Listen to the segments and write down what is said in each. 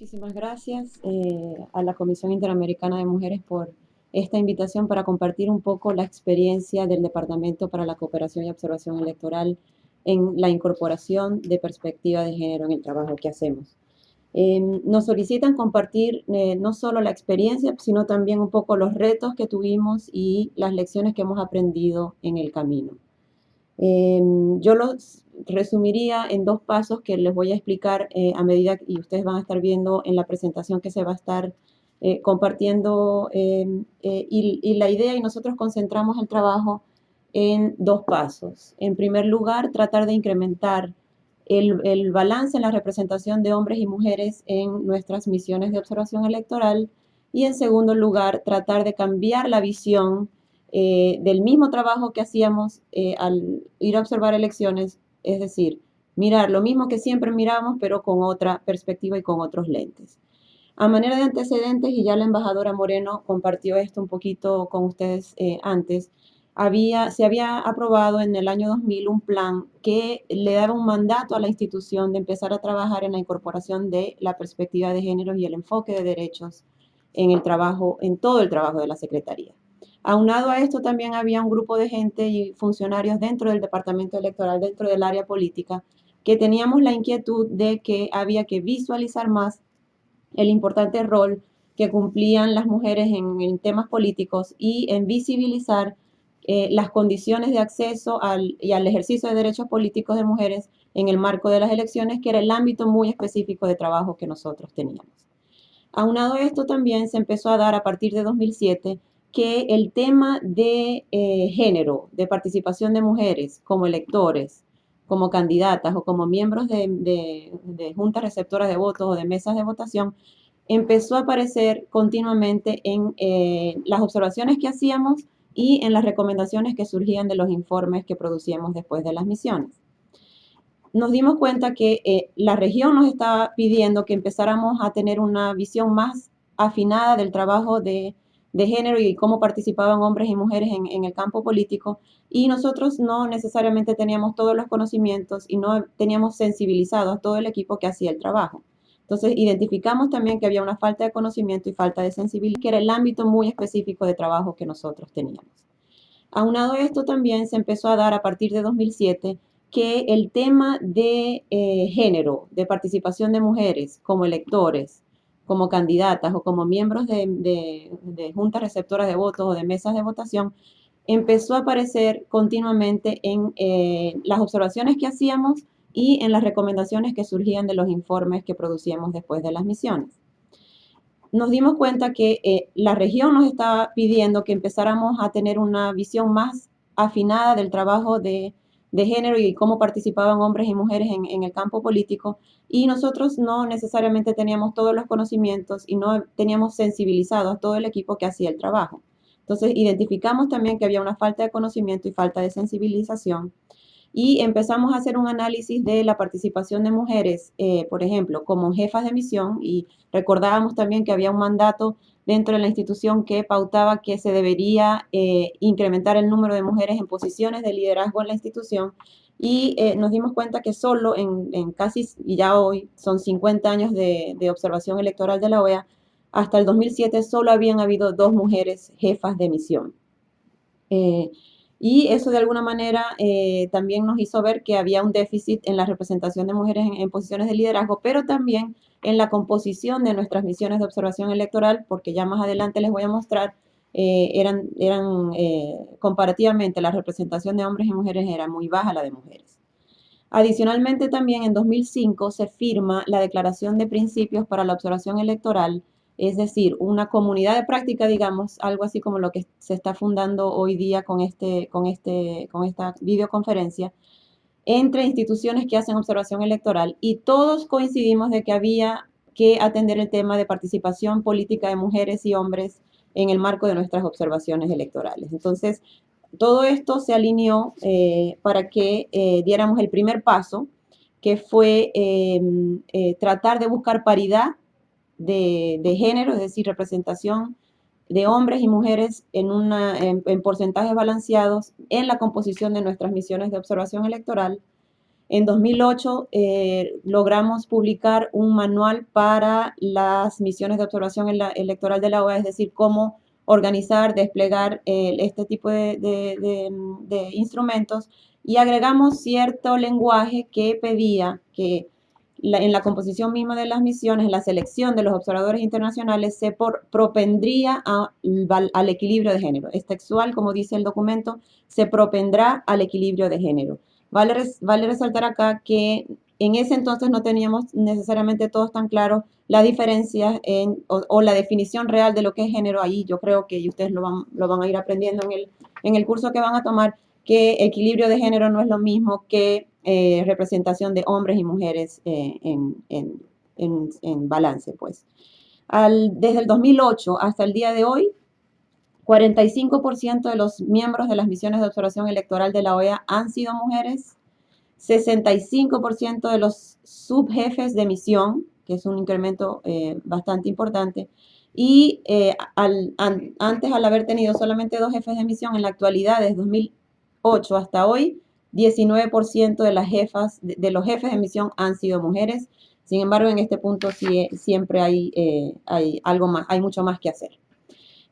Muchísimas gracias a la Comisión Interamericana de Mujeres por esta invitación para compartir un poco la experiencia del Departamento para la Cooperación y Observación Electoral en la incorporación de perspectiva de género en el trabajo que hacemos. Nos solicitan compartir no solo la experiencia, sino también un poco los retos que tuvimos y las lecciones que hemos aprendido en el camino. Yo los resumiría en dos pasos que les voy a explicar a medida y ustedes van a estar viendo en la presentación que se va a estar compartiendo y la idea y nosotros concentramos el trabajo en dos pasos. En primer lugar, tratar de incrementar el balance en la representación de hombres y mujeres en nuestras misiones de observación electoral y en segundo lugar, tratar de cambiar la visión del mismo trabajo que hacíamos al ir a observar elecciones, es decir, mirar lo mismo que siempre miramos, pero con otra perspectiva y con otros lentes. A manera de antecedentes, y ya la embajadora Moreno compartió esto un poquito con ustedes antes, se había aprobado en el año 2000 un plan que le daba un mandato a la institución de empezar a trabajar en la incorporación de la perspectiva de género y el enfoque de derechos en el trabajo, en todo el trabajo de la Secretaría. Aunado a esto, también había un grupo de gente y funcionarios dentro del departamento electoral, dentro del área política, que teníamos la inquietud de que había que visualizar más el importante rol que cumplían las mujeres en temas políticos y en visibilizar las condiciones de acceso y al ejercicio de derechos políticos de mujeres en el marco de las elecciones, que era el ámbito muy específico de trabajo que nosotros teníamos. Aunado a esto también se empezó a dar a partir de 2007 que el tema de género, de participación de mujeres como electores, como candidatas o como miembros de juntas receptoras de votos o de mesas de votación, empezó a aparecer continuamente en las observaciones que hacíamos y en las recomendaciones que surgían de los informes que producíamos después de las misiones. Nos dimos cuenta que la región nos estaba pidiendo que empezáramos a tener una visión más afinada del trabajo de género y cómo participaban hombres y mujeres en el campo político, y nosotros no necesariamente teníamos todos los conocimientos y no teníamos sensibilizado a todo el equipo que hacía el trabajo. Entonces identificamos también que había una falta de conocimiento y falta de sensibilidad, que era el ámbito muy específico de trabajo que nosotros teníamos. Aunado a esto también se empezó a dar a partir de 2007 que el tema de género, de participación de mujeres como electores, como candidatas o como miembros de juntas receptoras de votos o de mesas de votación, empezó a aparecer continuamente en las observaciones que hacíamos y en las recomendaciones que surgían de los informes que producíamos después de las misiones. Nos dimos cuenta que la región nos estaba pidiendo que empezáramos a tener una visión más afinada del trabajo de género y cómo participaban hombres y mujeres en el campo político, y nosotros no necesariamente teníamos todos los conocimientos y no teníamos sensibilizado a todo el equipo que hacía el trabajo. Entonces identificamos también que había una falta de conocimiento y falta de sensibilización y empezamos a hacer un análisis de la participación de mujeres, por ejemplo, como jefas de misión, y recordábamos también que había un mandato dentro de la institución que pautaba que se debería incrementar el número de mujeres en posiciones de liderazgo en la institución, y nos dimos cuenta que solo en casi, y ya hoy son 50 años de observación electoral de la OEA, hasta el 2007 solo habían habido 2 mujeres jefas de misión. Eh, y eso de alguna manera también nos hizo ver que había un déficit en la representación de mujeres en posiciones de liderazgo, pero también en la composición de nuestras misiones de observación electoral, porque ya más adelante les voy a mostrar, comparativamente la representación de hombres y mujeres era muy baja la de mujeres. Adicionalmente, también en 2005 se firma la Declaración de Principios para la Observación Electoral, es decir, una comunidad de práctica, digamos, algo así como lo que se está fundando hoy día con esta videoconferencia, entre instituciones que hacen observación electoral, y todos coincidimos de que había que atender el tema de participación política de mujeres y hombres en el marco de nuestras observaciones electorales. Entonces, todo esto se alineó para que diéramos el primer paso, que fue tratar de buscar paridad de género, es decir, representación de hombres y mujeres en porcentajes balanceados en la composición de nuestras misiones de observación electoral. En 2008 logramos publicar un manual para las misiones de observación electoral de la OEA, es decir, cómo organizar, desplegar este tipo de instrumentos, y agregamos cierto lenguaje que pedía que en la composición misma de las misiones, en la selección de los observadores internacionales, se propendría al equilibrio de género. Es textual, como dice el documento, se propendrá al equilibrio de género. Vale resaltar acá que en ese entonces no teníamos necesariamente todos tan claros las diferencias o la definición real de lo que es género. Ahí yo creo que ustedes lo van a ir aprendiendo en el curso que van a tomar, que equilibrio de género no es lo mismo que representación de hombres y mujeres en balance, pues. Desde el 2008 hasta el día de hoy, 45% de los miembros de las misiones de observación electoral de la OEA han sido mujeres, 65% de los subjefes de misión, que es un incremento bastante importante, y antes, al haber tenido solamente 2 jefes de misión, en la actualidad, desde 2008 hasta hoy, 19% de las jefas, de los jefes de misión han sido mujeres. Sin embargo, en este punto sí, siempre hay algo más, hay mucho más que hacer.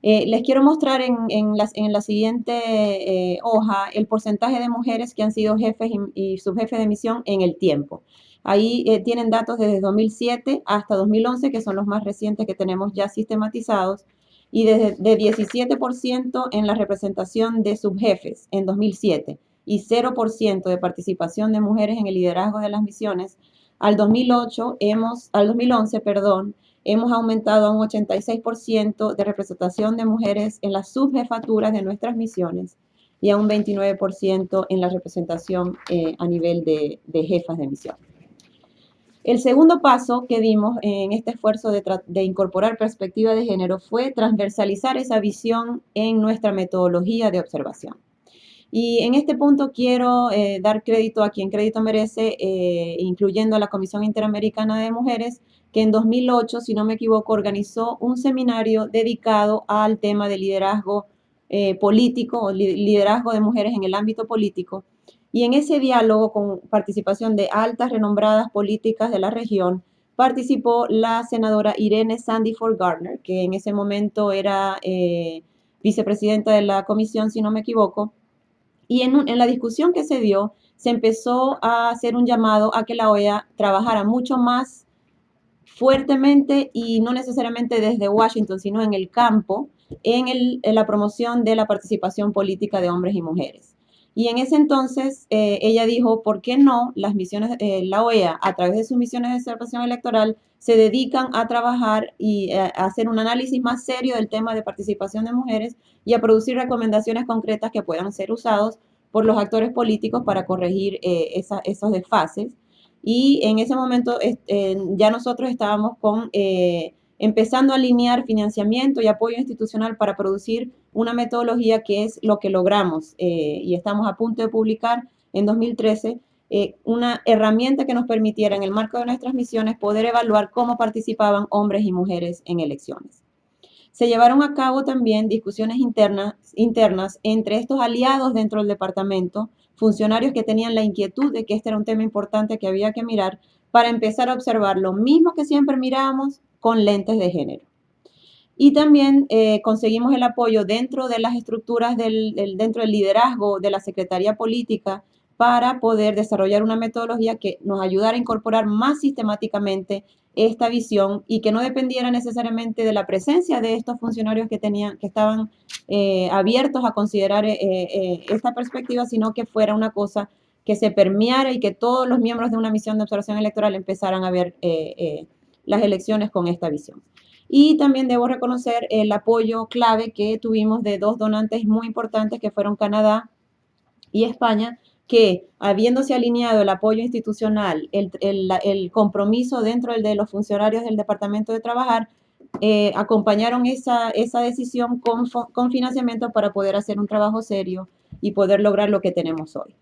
Les quiero mostrar en la siguiente hoja el porcentaje de mujeres que han sido jefes y subjefes de misión en el tiempo. Ahí tienen datos desde 2007 hasta 2011, que son los más recientes que tenemos ya sistematizados, y desde de 17% en la representación de subjefes en 2007 y 0% de participación de mujeres en el liderazgo de las misiones. Al 2011, perdón, hemos aumentado a un 86% de representación de mujeres en las subjefaturas de nuestras misiones y a un 29% en la representación a nivel de jefas de misión. El segundo paso que dimos en este esfuerzo de incorporar perspectiva de género fue transversalizar esa visión en nuestra metodología de observación. Y en este punto quiero dar crédito a quien crédito merece, incluyendo a la Comisión Interamericana de Mujeres, que en 2008, si no me equivoco, organizó un seminario dedicado al tema de liderazgo político o liderazgo de mujeres en el ámbito político. Y en ese diálogo, con participación de altas renombradas políticas de la región, participó la senadora Irene Sandiford Gardner, que en ese momento era vicepresidenta de la comisión, si no me equivoco. Y en la discusión que se dio, se empezó a hacer un llamado a que la OEA trabajara mucho más fuertemente y no necesariamente desde Washington, sino en el campo, en la promoción de la participación política de hombres y mujeres. Y en ese entonces ella dijo, ¿por qué no las misiones, la OEA, a través de sus misiones de observación electoral, se dedican a trabajar y a hacer un análisis más serio del tema de participación de mujeres y a producir recomendaciones concretas que puedan ser usados por los actores políticos para corregir esos desfases? Y en ese momento ya nosotros estábamos empezando a alinear financiamiento y apoyo institucional para producir una metodología que es lo que logramos y estamos a punto de publicar en 2013, una herramienta que nos permitiera en el marco de nuestras misiones poder evaluar cómo participaban hombres y mujeres en elecciones. Se llevaron a cabo también discusiones internas entre estos aliados dentro del departamento, funcionarios que tenían la inquietud de que este era un tema importante que había que mirar, para empezar a observar lo mismo que siempre mirábamos con lentes de género. Y también conseguimos el apoyo dentro de las estructuras dentro del liderazgo de la Secretaría Política para poder desarrollar una metodología que nos ayudara a incorporar más sistemáticamente esta visión y que no dependiera necesariamente de la presencia de estos funcionarios que estaban abiertos a considerar esta perspectiva, sino que fuera una cosa que se permeara y que todos los miembros de una misión de observación electoral empezaran a ver las elecciones con esta visión. Y también debo reconocer el apoyo clave que tuvimos de 2 donantes muy importantes, que fueron Canadá y España, que habiéndose alineado el apoyo institucional, el compromiso dentro de los funcionarios del Departamento de Trabajar, acompañaron esa decisión con financiamiento para poder hacer un trabajo serio y poder lograr lo que tenemos hoy.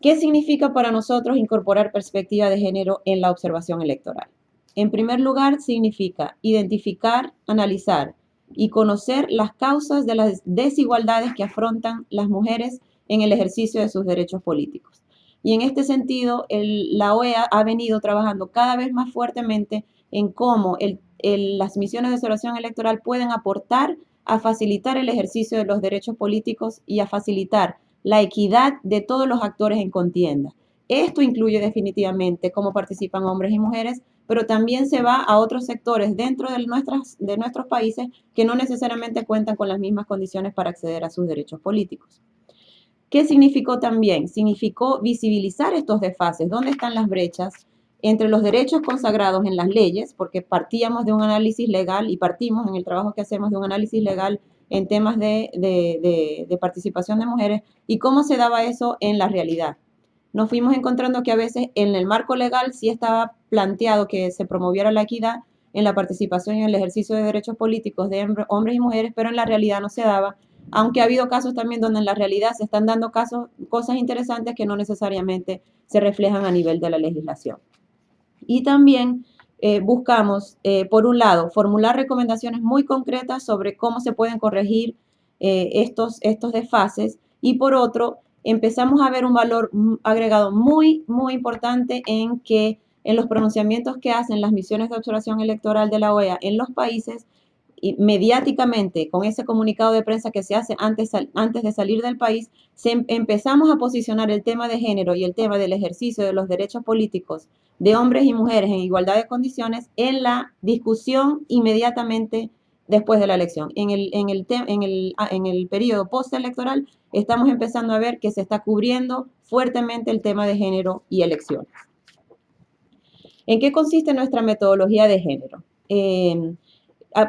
¿Qué significa para nosotros incorporar perspectiva de género en la observación electoral? En primer lugar, significa identificar, analizar y conocer las causas de las desigualdades que afrontan las mujeres en el ejercicio de sus derechos políticos. Y en este sentido, la OEA ha venido trabajando cada vez más fuertemente en cómo las misiones de observación electoral pueden aportar a facilitar el ejercicio de los derechos políticos y a facilitar la equidad de todos los actores en contienda. Esto incluye definitivamente cómo participan hombres y mujeres, pero también se va a otros sectores dentro de nuestros países que no necesariamente cuentan con las mismas condiciones para acceder a sus derechos políticos. ¿Qué significó también? Significó visibilizar estos desfases, dónde están las brechas entre los derechos consagrados en las leyes, porque partíamos de un análisis legal y partimos en el trabajo que hacemos de un análisis legal en temas de participación de mujeres y cómo se daba eso en la realidad. Nos fuimos encontrando que a veces en el marco legal sí estaba planteado que se promoviera la equidad en la participación y en el ejercicio de derechos políticos de hombres y mujeres, pero en la realidad no se daba, aunque ha habido casos también donde en la realidad se están dando cosas interesantes que no necesariamente se reflejan a nivel de la legislación. Y también buscamos, por un lado, formular recomendaciones muy concretas sobre cómo se pueden corregir estos desfases y por otro, empezamos a ver un valor agregado muy importante en que en los pronunciamientos que hacen las misiones de observación electoral de la OEA en los países, y mediáticamente, con ese comunicado de prensa que se hace antes de salir del país, empezamos a posicionar el tema de género y el tema del ejercicio de los derechos políticos de hombres y mujeres en igualdad de condiciones en la discusión inmediatamente después de la elección. En el periodo postelectoral estamos empezando a ver que se está cubriendo fuertemente el tema de género y elecciones. ¿En qué consiste nuestra metodología de género?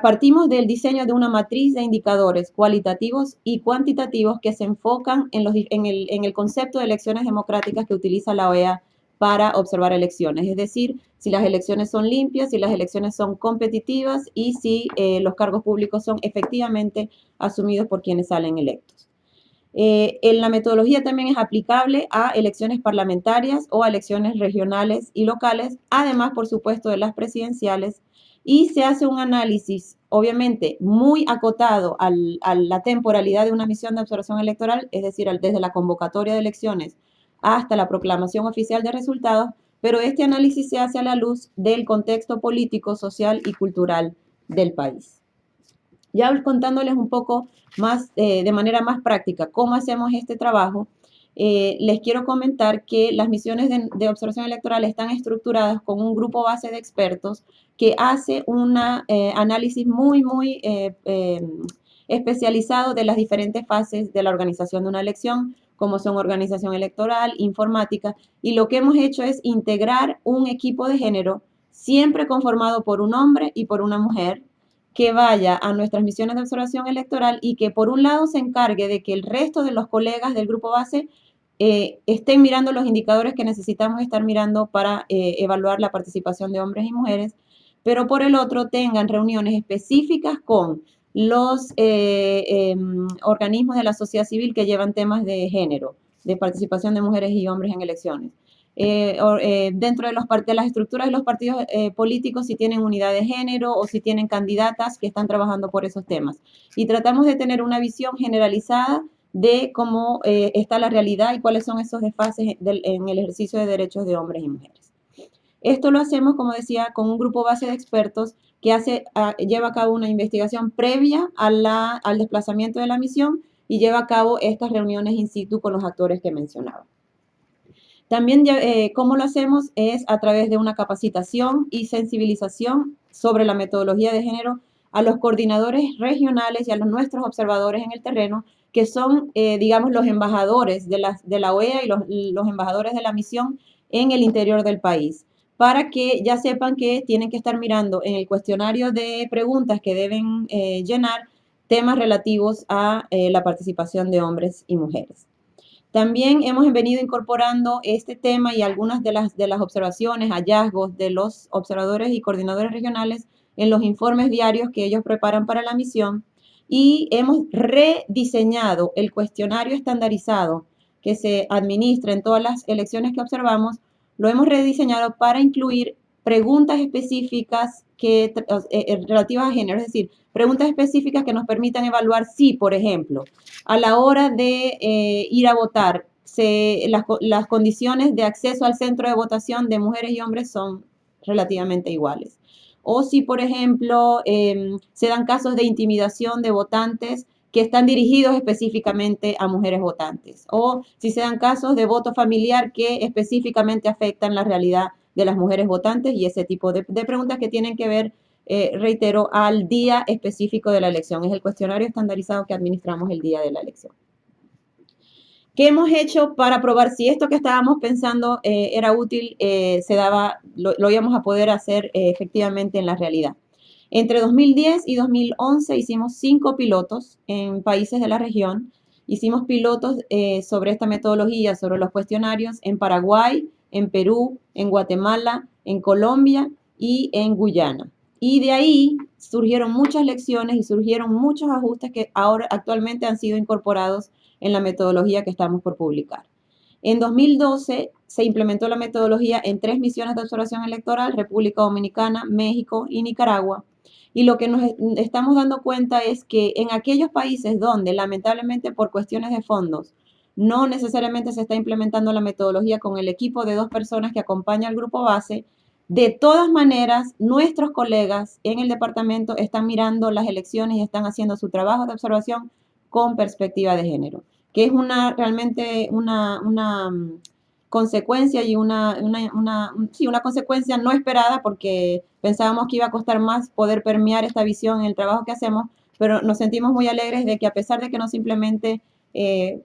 Partimos del diseño de una matriz de indicadores cualitativos y cuantitativos que se enfocan en el concepto de elecciones democráticas que utiliza la OEA para observar elecciones, es decir, si las elecciones son limpias, si las elecciones son competitivas y si los cargos públicos son efectivamente asumidos por quienes salen electos. En la metodología también es aplicable a elecciones parlamentarias o a elecciones regionales y locales, además, por supuesto, de las presidenciales, y se hace un análisis, obviamente, muy acotado a la temporalidad de una misión de observación electoral, es decir, desde la convocatoria de elecciones hasta la proclamación oficial de resultados, pero este análisis se hace a la luz del contexto político, social y cultural del país. Ya contándoles un poco más, de manera más práctica, cómo hacemos este trabajo, les quiero comentar que las misiones de observación electoral están estructuradas con un grupo base de expertos que hace un análisis muy especializado de las diferentes fases de la organización de una elección, como son organización electoral, informática, y lo que hemos hecho es integrar un equipo de género siempre conformado por un hombre y por una mujer, que vaya a nuestras misiones de observación electoral y que por un lado se encargue de que el resto de los colegas del grupo base estén mirando los indicadores que necesitamos estar mirando para evaluar la participación de hombres y mujeres, pero por el otro tengan reuniones específicas con los organismos de la sociedad civil que llevan temas de género, de participación de mujeres y hombres en elecciones. Dentro de las estructuras de los partidos políticos, si tienen unidad de género o si tienen candidatas que están trabajando por esos temas. Y tratamos de tener una visión generalizada de cómo está la realidad y cuáles son esos desfases en el ejercicio de derechos de hombres y mujeres. Esto lo hacemos, como decía, con un grupo base de expertos que lleva a cabo una investigación previa al desplazamiento de la misión y lleva a cabo estas reuniones in situ con los actores que mencionaba. También, cómo lo hacemos es a través de una capacitación y sensibilización sobre la metodología de género a los coordinadores regionales y a nuestros observadores en el terreno, que son, digamos, los embajadores de la OEA y los embajadores de la misión en el interior del país, para que ya sepan que tienen que estar mirando en el cuestionario de preguntas que deben llenar temas relativos a la participación de hombres y mujeres. También hemos venido incorporando este tema y algunas de las observaciones, hallazgos de los observadores y coordinadores regionales en los informes diarios que ellos preparan para la misión, y hemos rediseñado el cuestionario estandarizado que se administra en todas las elecciones que observamos. Lo hemos rediseñado para incluir preguntas específicas relativas a género, es decir, preguntas específicas que nos permitan evaluar si, por ejemplo, a la hora de ir a votar, las condiciones de acceso al centro de votación de mujeres y hombres son relativamente iguales. O si, por ejemplo, se dan casos de intimidación de votantes que están dirigidos específicamente a mujeres votantes. O si se dan casos de voto familiar que específicamente afectan la realidad de las mujeres votantes y ese tipo de preguntas que tienen que ver, reitero, al día específico de la elección. Es el cuestionario estandarizado que administramos el día de la elección. ¿Qué hemos hecho para probar si esto que estábamos pensando era útil, lo íbamos a poder hacer efectivamente en la realidad? Entre 2010 y 2011 hicimos 5 pilotos en países de la región. Hicimos pilotos sobre esta metodología, sobre los cuestionarios en Paraguay, en Perú, en Guatemala, en Colombia y en Guyana. Y de ahí surgieron muchas lecciones y surgieron muchos ajustes que ahora actualmente han sido incorporados en la metodología que estamos por publicar. En 2012 se implementó la metodología en 3 misiones de observación electoral, República Dominicana, México y Nicaragua. Y lo que nos estamos dando cuenta es que en aquellos países donde lamentablemente por cuestiones de fondos no necesariamente se está implementando la metodología con el equipo de 2 personas que acompaña al grupo base, de todas maneras nuestros colegas en el departamento están mirando las elecciones y están haciendo su trabajo de observación con perspectiva de género, que es realmente una consecuencia y sí, una consecuencia no esperada porque pensábamos que iba a costar más poder permear esta visión en el trabajo que hacemos, pero nos sentimos muy alegres de que a pesar de que no se implemente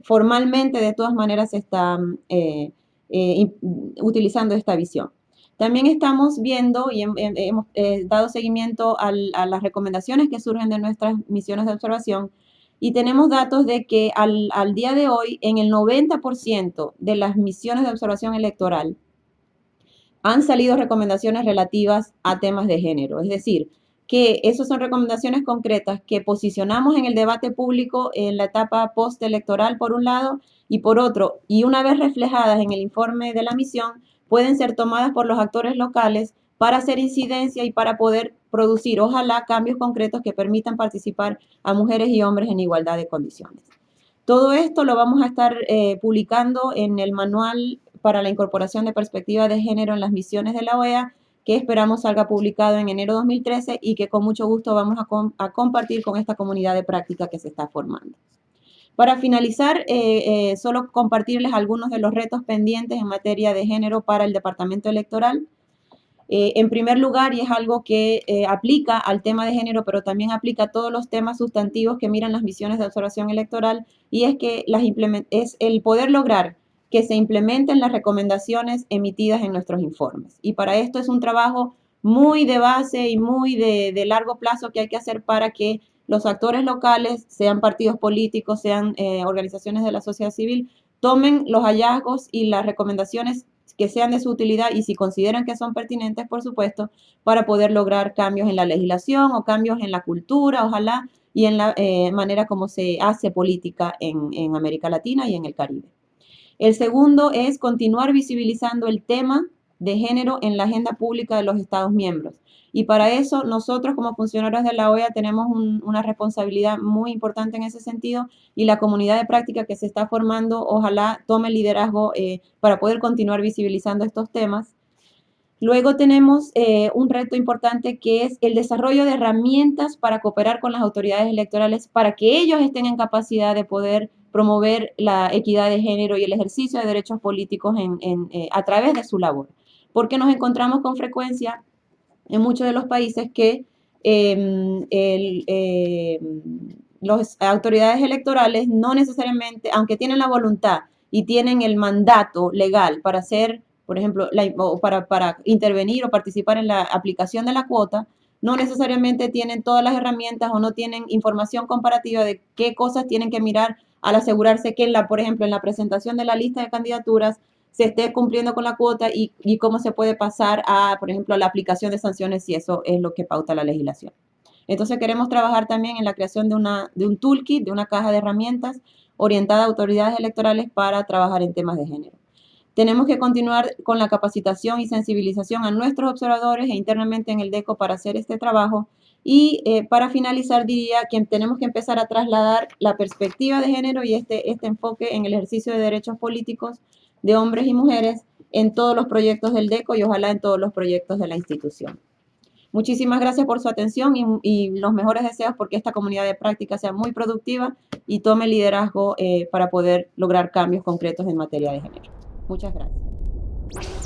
formalmente, de todas maneras se está utilizando esta visión. También estamos viendo y hemos dado seguimiento a las recomendaciones que surgen de nuestras misiones de observación y tenemos datos de que al día de hoy, en el 90% de las misiones de observación electoral han salido recomendaciones relativas a temas de género. Es decir, que esas son recomendaciones concretas que posicionamos en el debate público en la etapa postelectoral, por un lado, y por otro, y una vez reflejadas en el informe de la misión, pueden ser tomadas por los actores locales para hacer incidencia y para poder producir, ojalá, cambios concretos que permitan participar a mujeres y hombres en igualdad de condiciones. Todo esto lo vamos a estar publicando en el manual para la incorporación de perspectiva de género en las misiones de la OEA, que esperamos salga publicado en enero de 2013 y que con mucho gusto vamos a compartir con esta comunidad de práctica que se está formando. Para finalizar, solo compartirles algunos de los retos pendientes en materia de género para el Departamento Electoral. En primer lugar, y es algo que aplica al tema de género, pero también aplica a todos los temas sustantivos que miran las misiones de observación electoral, y es que es el poder lograr que se implementen las recomendaciones emitidas en nuestros informes. Y para esto es un trabajo muy de base y muy de largo plazo que hay que hacer para que los actores locales, sean partidos políticos, sean organizaciones de la sociedad civil, tomen los hallazgos y las recomendaciones que sean de su utilidad y si consideran que son pertinentes, por supuesto, para poder lograr cambios en la legislación o cambios en la cultura, ojalá, y en la manera como se hace política en América Latina y en el Caribe. El segundo es continuar visibilizando el tema de género en la agenda pública de los Estados miembros. Y para eso nosotros como funcionarios de la OEA tenemos una responsabilidad muy importante en ese sentido y la comunidad de práctica que se está formando ojalá tome el liderazgo para poder continuar visibilizando estos temas. Luego tenemos un reto importante que es el desarrollo de herramientas para cooperar con las autoridades electorales para que ellos estén en capacidad de poder promover la equidad de género y el ejercicio de derechos políticos a través de su labor. Porque nos encontramos con frecuencia en muchos de los países que las autoridades electorales no necesariamente, aunque tienen la voluntad y tienen el mandato legal para hacer, por ejemplo, para intervenir o participar en la aplicación de la cuota, no necesariamente tienen todas las herramientas o no tienen información comparativa de qué cosas tienen que mirar al asegurarse que, por ejemplo, en la presentación de la lista de candidaturas se esté cumpliendo con la cuota y cómo se puede pasar a, por ejemplo, a la aplicación de sanciones si eso es lo que pauta la legislación. Entonces queremos trabajar también en la creación de un toolkit, de una caja de herramientas orientada a autoridades electorales para trabajar en temas de género. Tenemos que continuar con la capacitación y sensibilización a nuestros observadores e internamente en el DECO para hacer este trabajo Y para finalizar diría que tenemos que empezar a trasladar la perspectiva de género y este enfoque en el ejercicio de derechos políticos de hombres y mujeres en todos los proyectos del DECO y ojalá en todos los proyectos de la institución. Muchísimas gracias por su atención y los mejores deseos porque esta comunidad de práctica sea muy productiva y tome liderazgo para poder lograr cambios concretos en materia de género. Muchas gracias.